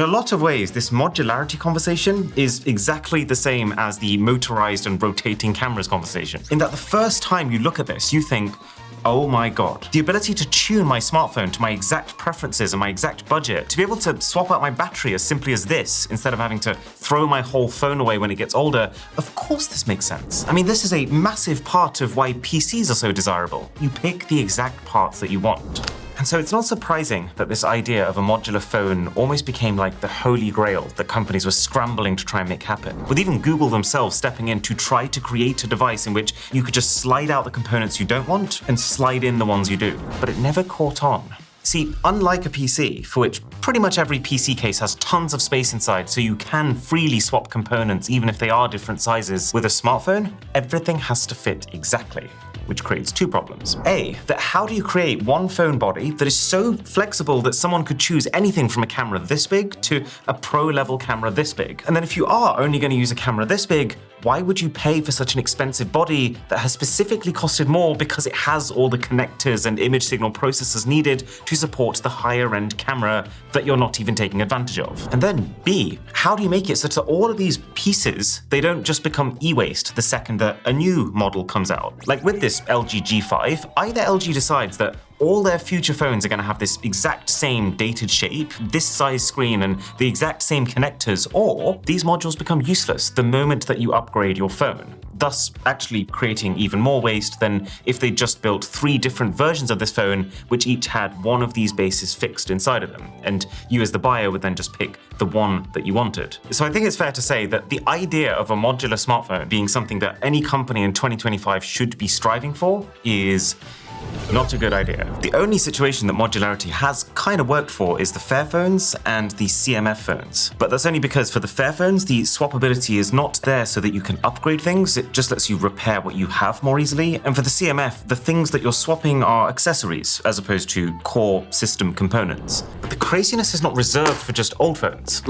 In a lot of ways, this modularity conversation is exactly the same as the motorized and rotating cameras conversation, in that the first time you look at this, you think, oh my God, the ability to tune my smartphone to my exact preferences and my exact budget, to be able to swap out my battery as simply as this, instead of having to throw my whole phone away when it gets older, of course this makes sense. I mean, this is a massive part of why PCs are so desirable. You pick the exact parts that you want. And so it's not surprising that this idea of a modular phone almost became like the holy grail that companies were scrambling to try and make happen, with even Google themselves stepping in to try to create a device in which you could just slide out the components you don't want and slide in the ones you do. But it never caught on. See, unlike a PC, for which pretty much every PC case has tons of space inside so you can freely swap components even if they are different sizes, with a smartphone, everything has to fit exactly, which creates two problems. A, that how do you create one phone body that is so flexible that someone could choose anything from a camera this big to a pro-level camera this big? And then if you are only going to use a camera this big, why would you pay for such an expensive body that has specifically costed more because it has all the connectors and image signal processors needed to support the higher end camera that you're not even taking advantage of? And then B, how do you make it such that all of these pieces, they don't just become e-waste the second that a new model comes out? Like with this LG G5, either LG decides that all their future phones are going to have this exact same dated shape, this size screen, and the exact same connectors, or these modules become useless the moment that you upgrade your phone, thus actually creating even more waste than if they just built 3 different versions of this phone, which each had one of these bases fixed inside of them, and you as the buyer would then just pick the one that you wanted. So I think it's fair to say that the idea of a modular smartphone being something that any company in 2025 should be striving for is not a good idea. The only situation that modularity has kind of worked for is the Fairphones and the CMF phones. But that's only because for the Fairphones, the swappability is not there so that you can upgrade things, it just lets you repair what you have more easily. And for the CMF, the things that you're swapping are accessories as opposed to core system components. But the craziness is not reserved for just old phones.